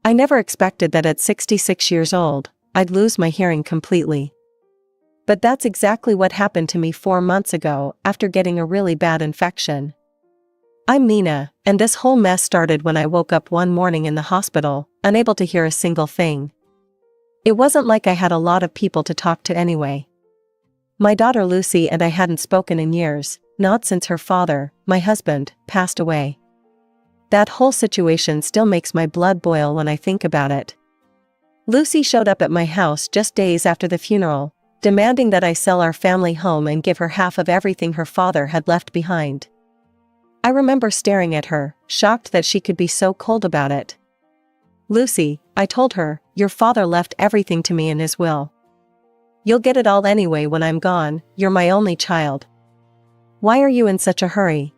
I never expected that at 66 years old, I'd lose my hearing completely. But that's exactly what happened to me 4 months ago after getting a really bad infection. I'm Nina, and this whole mess started when I woke up one morning in the hospital, unable to hear a single thing. It wasn't like I had a lot of people to talk to anyway. My daughter Lucy and I hadn't spoken in years, not since her father, my husband, passed away. That whole situation still makes my blood boil when I think about it. Lucy showed up at my house just days after the funeral, demanding that I sell our family home and give her half of everything her father had left behind. I remember staring at her, shocked that she could be so cold about it. "Lucy," I told her, "your father left everything to me in his will. You'll get it all anyway when I'm gone, you're my only child. Why are you in such a hurry?"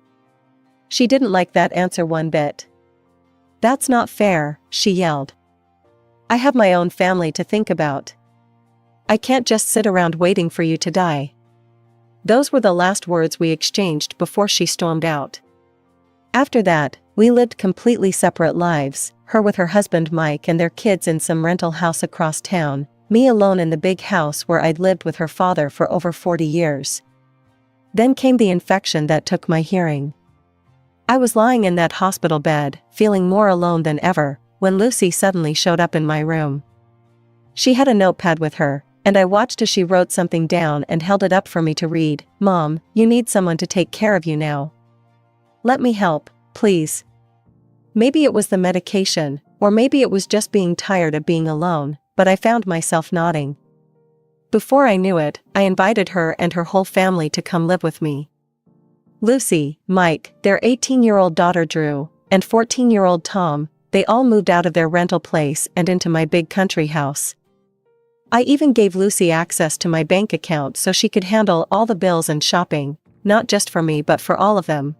She didn't like that answer one bit. "That's not fair," she yelled. "I have my own family to think about. I can't just sit around waiting for you to die." Those were the last words we exchanged before she stormed out. After that, we lived completely separate lives, her with her husband Mike and their kids in some rental house across town, me alone in the big house where I'd lived with her father for over 40 years. Then came the infection that took my hearing. I was lying in that hospital bed, feeling more alone than ever, when Lucy suddenly showed up in my room. She had a notepad with her, and I watched as she wrote something down and held it up for me to read. "Mom, you need someone to take care of you now. Let me help, please." Maybe it was the medication, or maybe it was just being tired of being alone, but I found myself nodding. Before I knew it, I invited her and her whole family to come live with me. Lucy, Mike, their 18-year-old daughter Drew, and 14-year-old Tom, they all moved out of their rental place and into my big country house. I even gave Lucy access to my bank account so she could handle all the bills and shopping, not just for me but for all of them.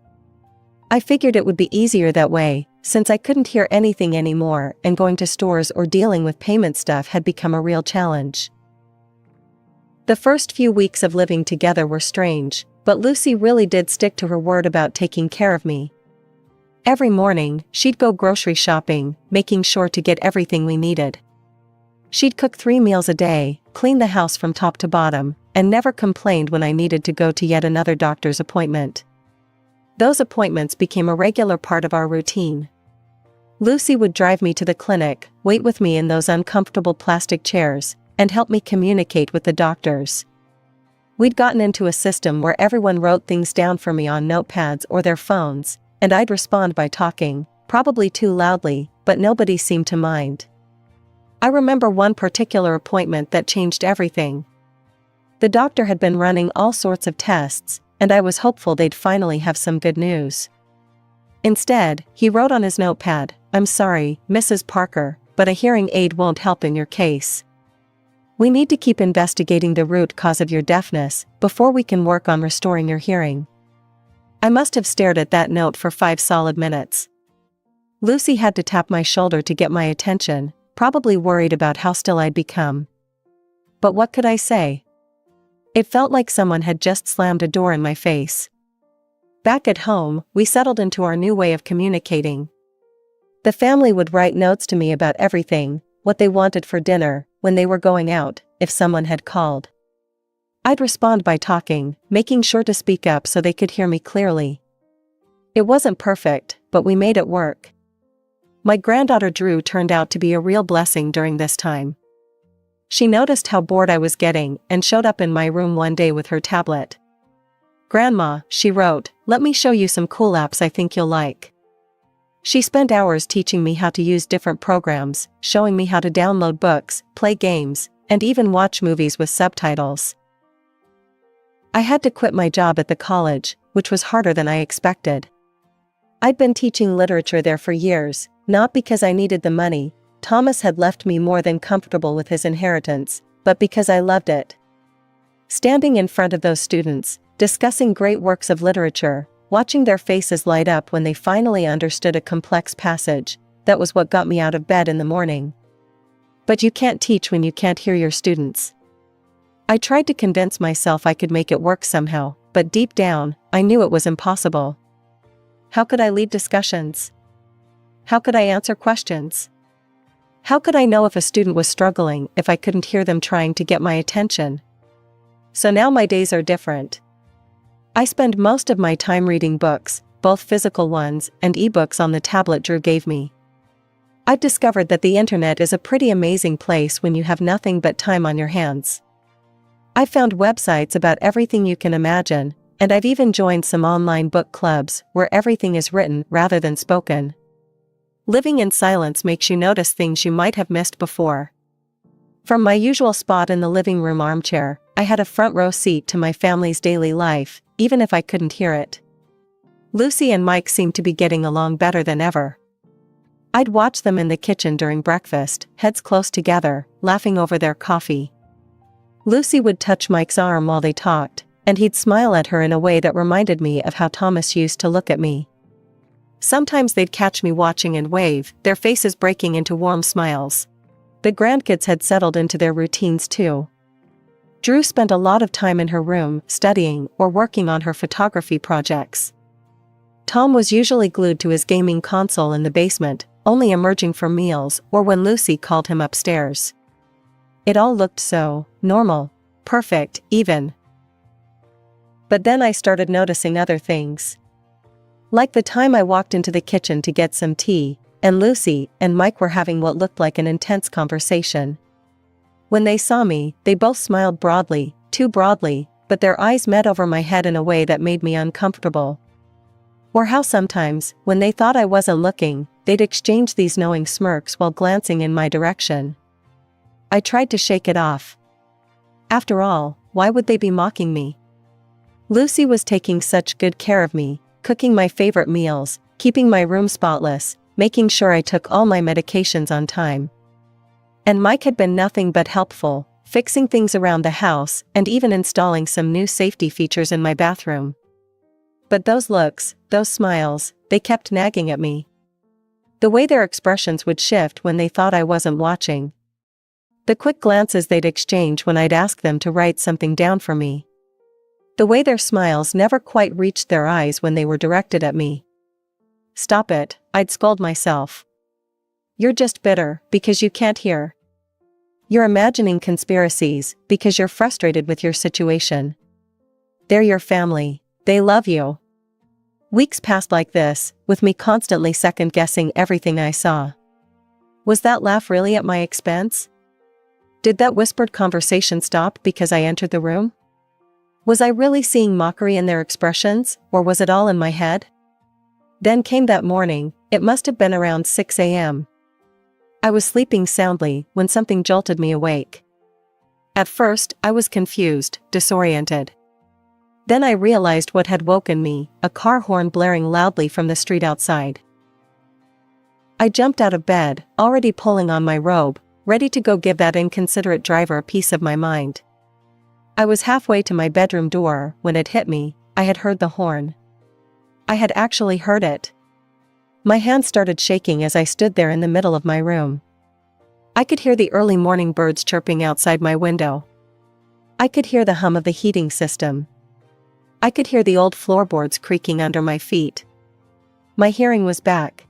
I figured it would be easier that way, since I couldn't hear anything anymore and going to stores or dealing with payment stuff had become a real challenge. The first few weeks of living together were strange, but Lucy really did stick to her word about taking care of me. Every morning, she'd go grocery shopping, making sure to get everything we needed. She'd cook 3 meals a day, clean the house from top to bottom, and never complained when I needed to go to yet another doctor's appointment. Those appointments became a regular part of our routine. Lucy would drive me to the clinic, wait with me in those uncomfortable plastic chairs, and help me communicate with the doctors. We'd gotten into a system where everyone wrote things down for me on notepads or their phones, and I'd respond by talking, probably too loudly, but nobody seemed to mind. I remember one particular appointment that changed everything. The doctor had been running all sorts of tests, and I was hopeful they'd finally have some good news. Instead, he wrote on his notepad, "I'm sorry, Mrs. Parker, but a hearing aid won't help in your case. We need to keep investigating the root cause of your deafness before we can work on restoring your hearing." I must have stared at that note for 5 solid minutes. Lucy had to tap my shoulder to get my attention, probably worried about how still I'd become. But what could I say? It felt like someone had just slammed a door in my face. Back at home, we settled into our new way of communicating. The family would write notes to me about everything, what they wanted for dinner, when they were going out, if someone had called. I'd respond by talking, making sure to speak up so they could hear me clearly. It wasn't perfect, but we made it work. My granddaughter Drew turned out to be a real blessing during this time. She noticed how bored I was getting and showed up in my room one day with her tablet. "Grandma," she wrote, "let me show you some cool apps I think you'll like." She spent hours teaching me how to use different programs, showing me how to download books, play games, and even watch movies with subtitles. I had to quit my job at the college, which was harder than I expected. I'd been teaching literature there for years, not because I needed the money. Thomas had left me more than comfortable with his inheritance, but because I loved it. Standing in front of those students, discussing great works of literature, watching their faces light up when they finally understood a complex passage, that was what got me out of bed in the morning. But you can't teach when you can't hear your students. I tried to convince myself I could make it work somehow, but deep down, I knew it was impossible. How could I lead discussions? How could I answer questions? How could I know if a student was struggling if I couldn't hear them trying to get my attention? So now my days are different. I spend most of my time reading books, both physical ones and ebooks on the tablet Drew gave me. I've discovered that the internet is a pretty amazing place when you have nothing but time on your hands. I've found websites about everything you can imagine, and I've even joined some online book clubs where everything is written rather than spoken. Living in silence makes you notice things you might have missed before. From my usual spot in the living room armchair, I had a front row seat to my family's daily life, even if I couldn't hear it. Lucy and Mike seemed to be getting along better than ever. I'd watch them in the kitchen during breakfast, heads close together, laughing over their coffee. Lucy would touch Mike's arm while they talked, and he'd smile at her in a way that reminded me of how Thomas used to look at me. Sometimes they'd catch me watching and wave, their faces breaking into warm smiles. The grandkids had settled into their routines too. Drew spent a lot of time in her room, studying or working on her photography projects. Tom was usually glued to his gaming console in the basement, only emerging for meals or when Lucy called him upstairs. It all looked so normal, perfect, even. But then I started noticing other things. Like the time I walked into the kitchen to get some tea, and Lucy and Mike were having what looked like an intense conversation. When they saw me, they both smiled broadly, too broadly, but their eyes met over my head in a way that made me uncomfortable. Or how sometimes, when they thought I wasn't looking, they'd exchange these knowing smirks while glancing in my direction. I tried to shake it off. After all, why would they be mocking me? Lucy was taking such good care of me, cooking my favorite meals, keeping my room spotless, making sure I took all my medications on time. And Mike had been nothing but helpful, fixing things around the house and even installing some new safety features in my bathroom. But those looks, those smiles, they kept nagging at me. The way their expressions would shift when they thought I wasn't watching. The quick glances they'd exchange when I'd ask them to write something down for me. The way their smiles never quite reached their eyes when they were directed at me. Stop it, I'd scold myself. You're just bitter because you can't hear. You're imagining conspiracies because you're frustrated with your situation. They're your family, they love you. Weeks passed like this, with me constantly second-guessing everything I saw. Was that laugh really at my expense? Did that whispered conversation stop because I entered the room? Was I really seeing mockery in their expressions, or was it all in my head? Then came that morning, it must have been around 6 a.m. I was sleeping soundly when something jolted me awake. At first, I was confused, disoriented. Then I realized what had woken me, a car horn blaring loudly from the street outside. I jumped out of bed, already pulling on my robe, ready to go give that inconsiderate driver a piece of my mind. I was halfway to my bedroom door when it hit me, I had heard the horn. I had actually heard it. My hand started shaking as I stood there in the middle of my room. I could hear the early morning birds chirping outside my window. I could hear the hum of the heating system. I could hear the old floorboards creaking under my feet. My hearing was back.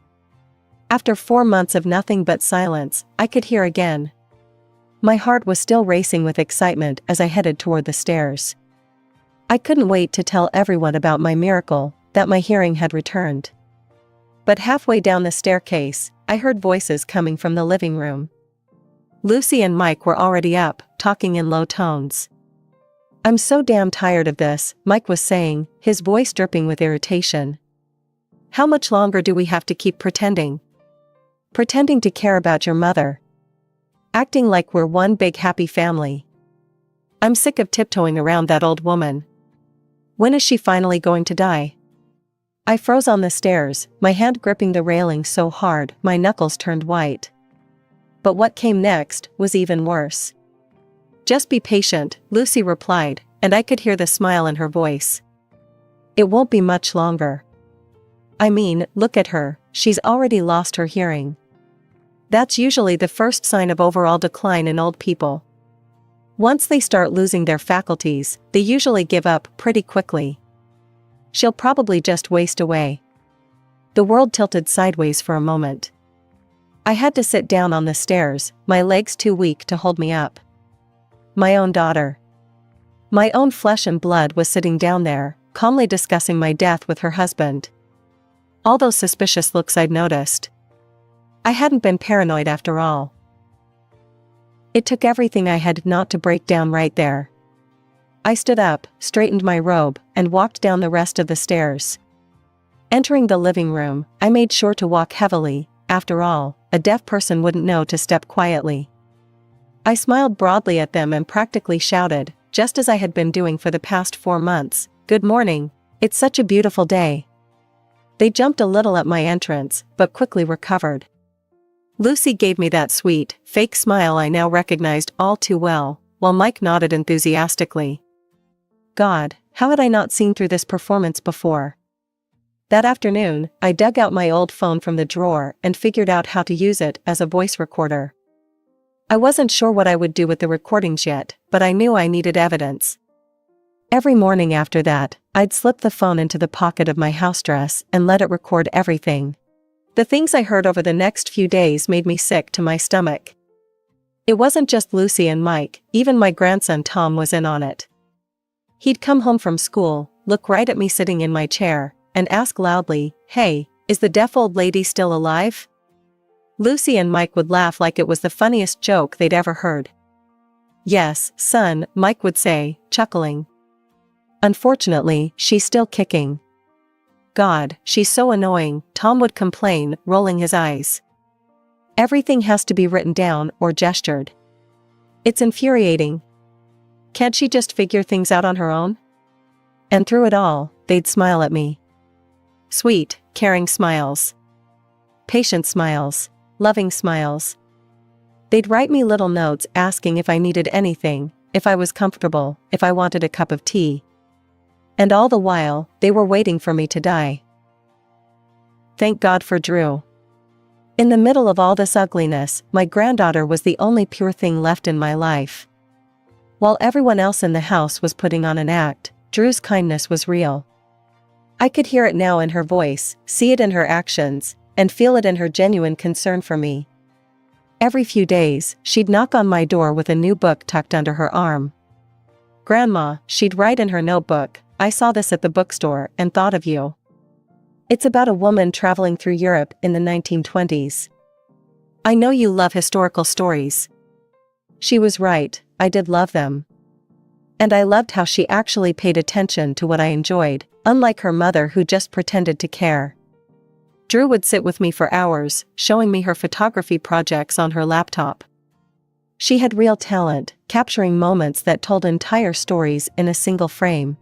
After 4 months of nothing but silence, I could hear again. My heart was still racing with excitement as I headed toward the stairs. I couldn't wait to tell everyone about my miracle, that my hearing had returned. But halfway down the staircase, I heard voices coming from the living room. Lucy and Mike were already up, talking in low tones. "I'm so damn tired of this," Mike was saying, his voice dripping with irritation. "How much longer do we have to keep pretending? Pretending to care about your mother. Acting like we're one big happy family. I'm sick of tiptoeing around that old woman. When is she finally going to die?" I froze on the stairs, my hand gripping the railing so hard my knuckles turned white. But what came next was even worse. "Just be patient," Lucy replied, and I could hear the smile in her voice. "It won't be much longer. I mean, look at her, she's already lost her hearing. That's usually the first sign of overall decline in old people. Once they start losing their faculties, they usually give up pretty quickly. She'll probably just waste away." The world tilted sideways for a moment. I had to sit down on the stairs, my legs too weak to hold me up. My own daughter. My own flesh and blood was sitting down there, calmly discussing my death with her husband. All those suspicious looks I'd noticed. I hadn't been paranoid after all. It took everything I had not to break down right there. I stood up, straightened my robe, and walked down the rest of the stairs. Entering the living room, I made sure to walk heavily. After all, a deaf person wouldn't know to step quietly. I smiled broadly at them and practically shouted, just as I had been doing for the past 4 months, "Good morning, it's such a beautiful day." They jumped a little at my entrance, but quickly recovered. Lucy gave me that sweet, fake smile I now recognized all too well, while Mike nodded enthusiastically. God, how had I not seen through this performance before? That afternoon, I dug out my old phone from the drawer and figured out how to use it as a voice recorder. I wasn't sure what I would do with the recordings yet, but I knew I needed evidence. Every morning after that, I'd slip the phone into the pocket of my house dress and let it record everything. The things I heard over the next few days made me sick to my stomach. It wasn't just Lucy and Mike, even my grandson Tom was in on it. He'd come home from school, look right at me sitting in my chair, and ask loudly, "Hey, is the deaf old lady still alive?" Lucy and Mike would laugh like it was the funniest joke they'd ever heard. "Yes, son," Mike would say, chuckling. "Unfortunately, she's still kicking." "God, she's so annoying," Tom would complain, rolling his eyes. "Everything has to be written down or gestured. It's infuriating. Can't she just figure things out on her own?" And through it all, they'd smile at me. Sweet, caring smiles. Patient smiles. Loving smiles. They'd write me little notes asking if I needed anything, if I was comfortable, if I wanted a cup of tea. And all the while, they were waiting for me to die. Thank God for Drew. In the middle of all this ugliness, my granddaughter was the only pure thing left in my life. While everyone else in the house was putting on an act, Drew's kindness was real. I could hear it now in her voice, see it in her actions, and feel it in her genuine concern for me. Every few days, she'd knock on my door with a new book tucked under her arm. "Grandma," she'd write in her notebook, "I saw this at the bookstore and thought of you. It's about a woman traveling through Europe in the 1920s. I know you love historical stories." She was right, I did love them. And I loved how she actually paid attention to what I enjoyed, unlike her mother who just pretended to care. Drew would sit with me for hours, showing me her photography projects on her laptop. She had real talent, capturing moments that told entire stories in a single frame.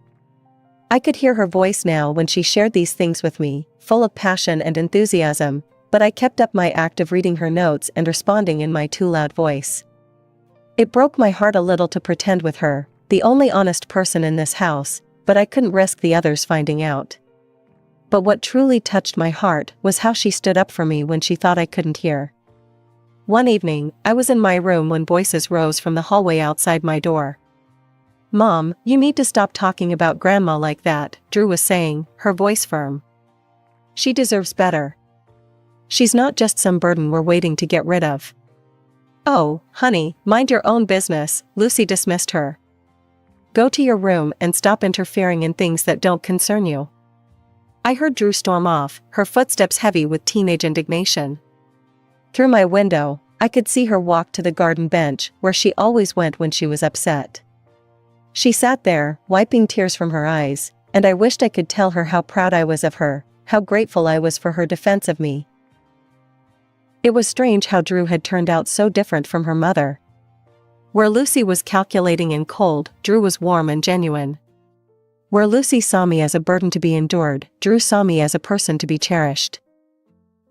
I could hear her voice now when she shared these things with me, full of passion and enthusiasm, but I kept up my act of reading her notes and responding in my too loud voice. It broke my heart a little to pretend with her, the only honest person in this house, but I couldn't risk the others finding out. But what truly touched my heart was how she stood up for me when she thought I couldn't hear. One evening, I was in my room when voices rose from the hallway outside my door. "Mom, you need to stop talking about Grandma like that," Drew was saying, her voice firm. "She deserves better. She's not just some burden we're waiting to get rid of." "Oh, honey, mind your own business," Lucy dismissed her. "Go to your room and stop interfering in things that don't concern you." I heard Drew storm off, her footsteps heavy with teenage indignation. Through my window, I could see her walk to the garden bench where she always went when she was upset. She sat there, wiping tears from her eyes, and I wished I could tell her how proud I was of her, how grateful I was for her defense of me. It was strange how Drew had turned out so different from her mother. Where Lucy was calculating and cold, Drew was warm and genuine. Where Lucy saw me as a burden to be endured, Drew saw me as a person to be cherished.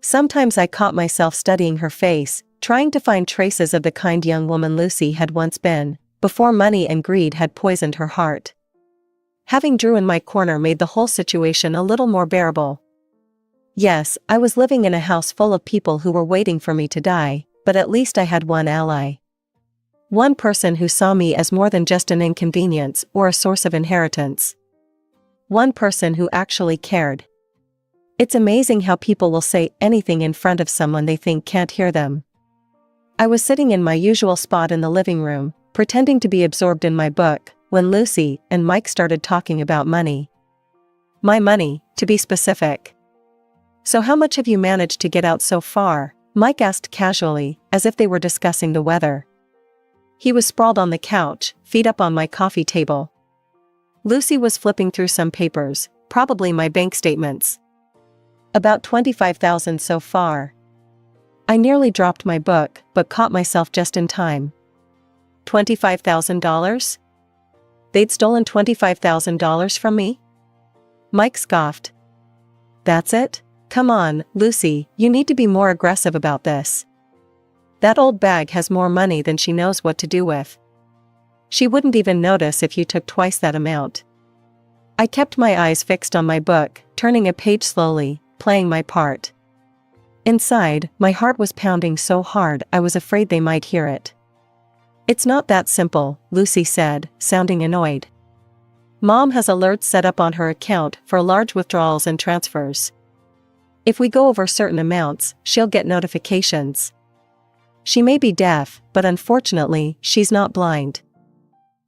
Sometimes I caught myself studying her face, trying to find traces of the kind young woman Lucy had once been, before money and greed had poisoned her heart. Having Drew in my corner made the whole situation a little more bearable. Yes, I was living in a house full of people who were waiting for me to die, but at least I had one ally. One person who saw me as more than just an inconvenience or a source of inheritance. One person who actually cared. It's amazing how people will say anything in front of someone they think can't hear them. I was sitting in my usual spot in the living room, pretending to be absorbed in my book, when Lucy and Mike started talking about money. My money, to be specific. "So how much have you managed to get out so far?" Mike asked casually, as if they were discussing the weather. He was sprawled on the couch, feet up on my coffee table. Lucy was flipping through some papers, probably my bank statements. "About 25,000 so far." I nearly dropped my book, but caught myself just in time. $25,000? They'd stolen $25,000 from me? Mike scoffed. "That's it? Come on, Lucy, you need to be more aggressive about this. That old bag has more money than she knows what to do with. She wouldn't even notice if you took twice that amount." I kept my eyes fixed on my book, turning a page slowly, playing my part. Inside, my heart was pounding so hard I was afraid they might hear it. "It's not that simple," Lucy said, sounding annoyed. "Mom has alerts set up on her account for large withdrawals and transfers. If we go over certain amounts, she'll get notifications. She may be deaf, but unfortunately, she's not blind.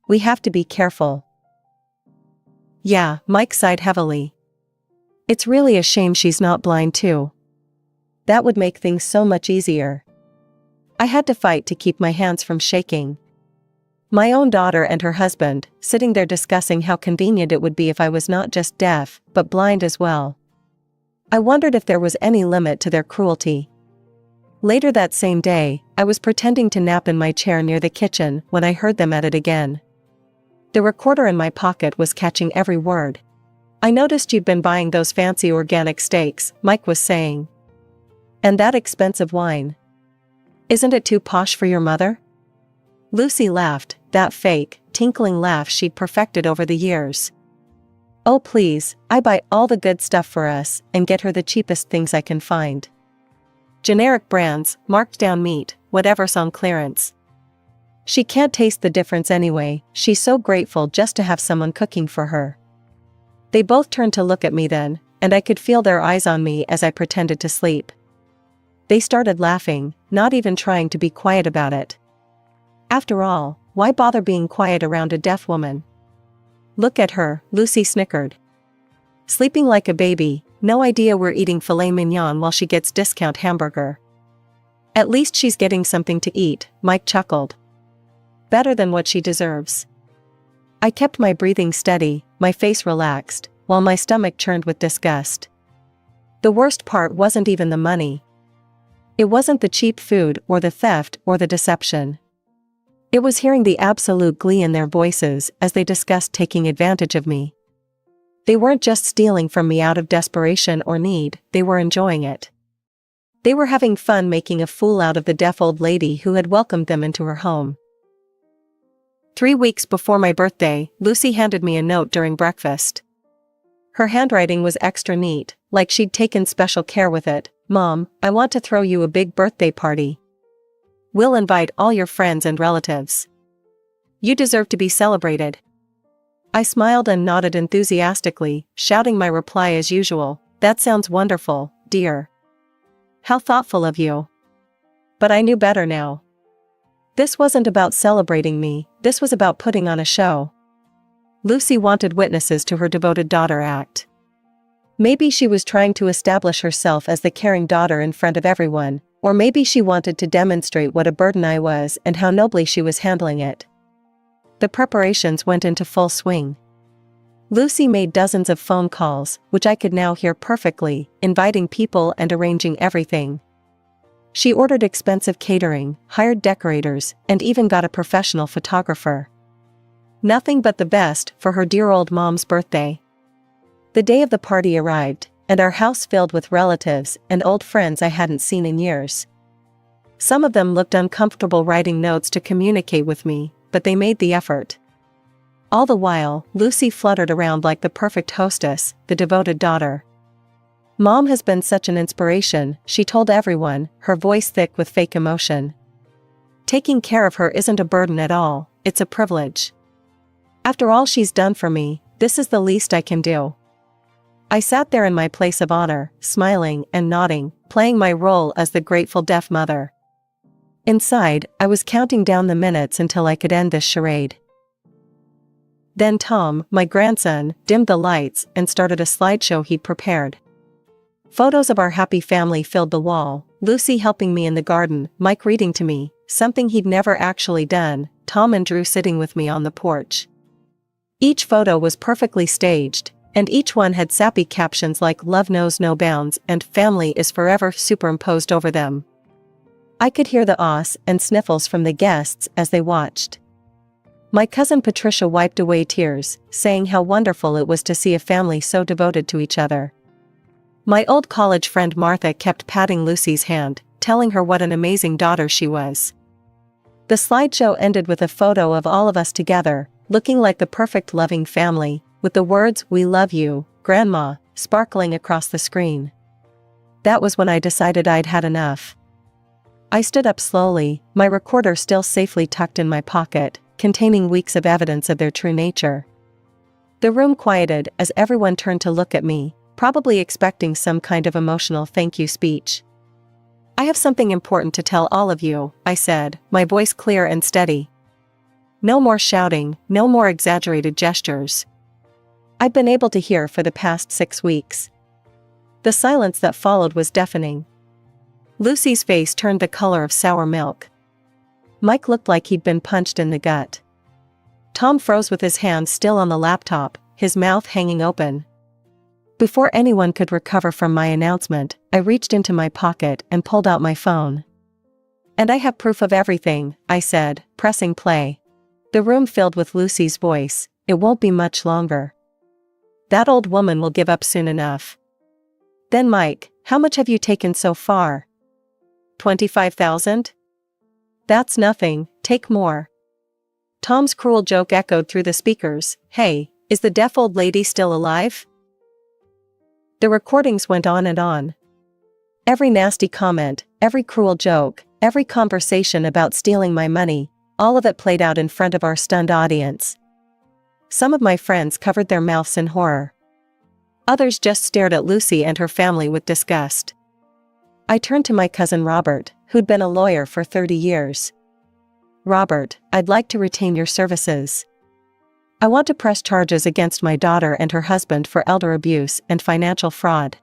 We have to be careful." "Yeah," Mike sighed heavily. "It's really a shame she's not blind too. That would make things so much easier." I had to fight to keep my hands from shaking. My own daughter and her husband, sitting there discussing how convenient it would be if I was not just deaf, but blind as well. I wondered if there was any limit to their cruelty. Later that same day, I was pretending to nap in my chair near the kitchen when I heard them at it again. The recorder in my pocket was catching every word. "I noticed you'd been buying those fancy organic steaks," Mike was saying. "And that expensive wine. Isn't it too posh for your mother?" Lucy laughed, that fake, tinkling laugh she'd perfected over the years. "Oh please, I buy all the good stuff for us and get her the cheapest things I can find. Generic brands, marked down meat, whatever's on clearance. She can't taste the difference anyway, she's so grateful just to have someone cooking for her." They both turned to look at me then, and I could feel their eyes on me as I pretended to sleep. They started laughing, not even trying to be quiet about it. After all, why bother being quiet around a deaf woman? "Look at her," Lucy snickered. "Sleeping like a baby, no idea we're eating filet mignon while she gets discount hamburger." "At least she's getting something to eat," Mike chuckled. "Better than what she deserves." I kept my breathing steady, my face relaxed, while my stomach churned with disgust. The worst part wasn't even the money. It wasn't the cheap food or the theft or the deception. It was hearing the absolute glee in their voices as they discussed taking advantage of me. They weren't just stealing from me out of desperation or need, they were enjoying it. They were having fun making a fool out of the deaf old lady who had welcomed them into her home. 3 weeks before my birthday, Lucy handed me a note during breakfast. Her handwriting was extra neat, like she'd taken special care with it. "Mom, I want to throw you a big birthday party. We'll invite all your friends and relatives. You deserve to be celebrated." I smiled and nodded enthusiastically, shouting my reply as usual, "That sounds wonderful, dear. How thoughtful of you." But I knew better now. This wasn't about celebrating me, this was about putting on a show. Lucy wanted witnesses to her devoted daughter act. Maybe she was trying to establish herself as the caring daughter in front of everyone, or maybe she wanted to demonstrate what a burden I was and how nobly she was handling it. The preparations went into full swing. Lucy made dozens of phone calls, which I could now hear perfectly, inviting people and arranging everything. She ordered expensive catering, hired decorators, and even got a professional photographer. Nothing but the best for her dear old mom's birthday. The day of the party arrived, and our house filled with relatives and old friends I hadn't seen in years. Some of them looked uncomfortable writing notes to communicate with me, but they made the effort. All the while, Lucy fluttered around like the perfect hostess, the devoted daughter. "Mom has been such an inspiration," she told everyone, her voice thick with fake emotion. "Taking care of her isn't a burden at all, it's a privilege. After all she's done for me, this is the least I can do." I sat there in my place of honor, smiling and nodding, playing my role as the grateful deaf mother. Inside, I was counting down the minutes until I could end this charade. Then Tom, my grandson, dimmed the lights and started a slideshow he'd prepared. Photos of our happy family filled the wall, Lucy helping me in the garden, Mike reading to me, something he'd never actually done, Tom and Drew sitting with me on the porch. Each photo was perfectly staged, and each one had sappy captions like "Love knows no bounds" and "Family is forever" superimposed over them. I could hear the ahs and sniffles from the guests as they watched. My cousin Patricia wiped away tears, saying how wonderful it was to see a family so devoted to each other. My old college friend Martha kept patting Lucy's hand, telling her what an amazing daughter she was. The slideshow ended with a photo of all of us together, looking like the perfect loving family, with the words "We love you, Grandma," sparkling across the screen. That was when I decided I'd had enough. I stood up slowly, my recorder still safely tucked in my pocket, containing weeks of evidence of their true nature. The room quieted as everyone turned to look at me, probably expecting some kind of emotional thank you speech. "I have something important to tell all of you," I said, my voice clear and steady. No more shouting, no more exaggerated gestures. I'd been able to hear for the past 6 weeks. The silence that followed was deafening. Lucy's face turned the color of sour milk. Mike looked like he'd been punched in the gut. Tom froze with his hands still on the laptop, his mouth hanging open. Before anyone could recover from my announcement, I reached into my pocket and pulled out my phone. "And I have proof of everything," I said, pressing play. The room filled with Lucy's voice. "It won't be much longer. That old woman will give up soon enough." Then Mike, "How much have you taken so far?" 25,000? "That's nothing, take more." Tom's cruel joke echoed through the speakers. "Hey, is the deaf old lady still alive?" The recordings went on and on. Every nasty comment, every cruel joke, every conversation about stealing my money, all of it played out in front of our stunned audience. Some of my friends covered their mouths in horror. Others just stared at Lucy and her family with disgust. I turned to my cousin Robert, who'd been a lawyer for 30 years. "Robert, I'd like to retain your services. I want to press charges against my daughter and her husband for elder abuse and financial fraud."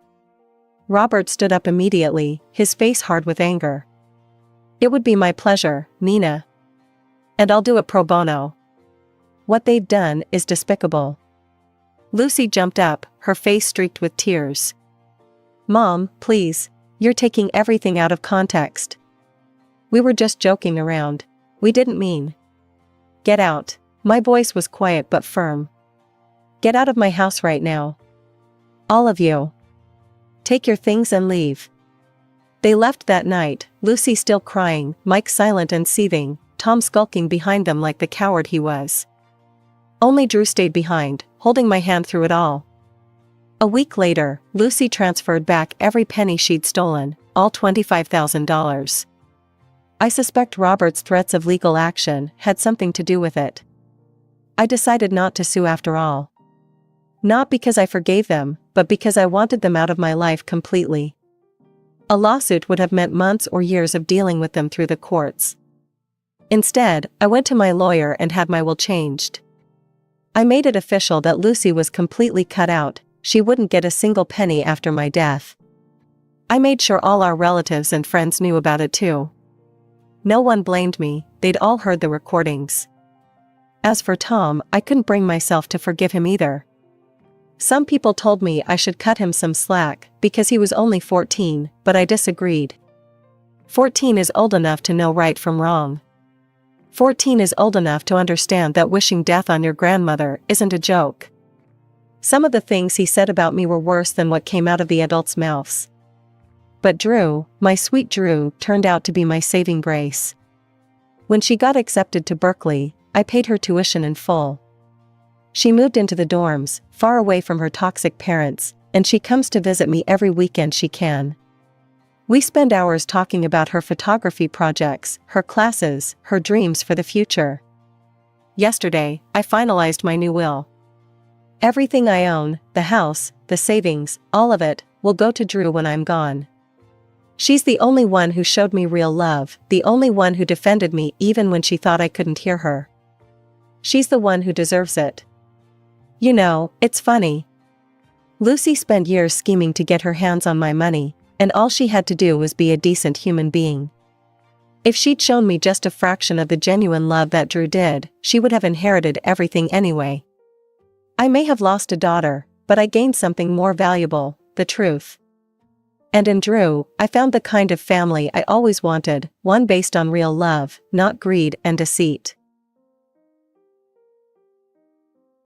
Robert stood up immediately, his face hard with anger. "It would be my pleasure, Nina. And I'll do it pro bono. What they've done is despicable." Lucy jumped up, her face streaked with tears. "Mom, please, you're taking everything out of context. We were just joking around. We didn't mean." "Get out." My voice was quiet but firm. "Get out of my house right now. All of you. Take your things and leave." They left that night, Lucy still crying, Mike silent and seething, Tom skulking behind them like the coward he was. Only Drew stayed behind, holding my hand through it all. A week later, Lucy transferred back every penny she'd stolen, all $25,000. I suspect Robert's threats of legal action had something to do with it. I decided not to sue after all. Not because I forgave them, but because I wanted them out of my life completely. A lawsuit would have meant months or years of dealing with them through the courts. Instead, I went to my lawyer and had my will changed. I made it official that Lucy was completely cut out, she wouldn't get a single penny after my death. I made sure all our relatives and friends knew about it too. No one blamed me, they'd all heard the recordings. As for Tom, I couldn't bring myself to forgive him either. Some people told me I should cut him some slack, because he was only 14, but I disagreed. 14 is old enough to know right from wrong. 14 is old enough to understand that wishing death on your grandmother isn't a joke. Some of the things he said about me were worse than what came out of the adults' mouths. But Drew, my sweet Drew, turned out to be my saving grace. When she got accepted to Berkeley, I paid her tuition in full. She moved into the dorms, far away from her toxic parents, and she comes to visit me every weekend she can. We spend hours talking about her photography projects, her classes, her dreams for the future. Yesterday, I finalized my new will. Everything I own, the house, the savings, all of it, will go to Drew when I'm gone. She's the only one who showed me real love, the only one who defended me even when she thought I couldn't hear her. She's the one who deserves it. You know, it's funny. Lucy spent years scheming to get her hands on my money, and all she had to do was be a decent human being. If she'd shown me just a fraction of the genuine love that Drew did, she would have inherited everything anyway. I may have lost a daughter, but I gained something more valuable, the truth. And in Drew, I found the kind of family I always wanted, one based on real love, not greed and deceit.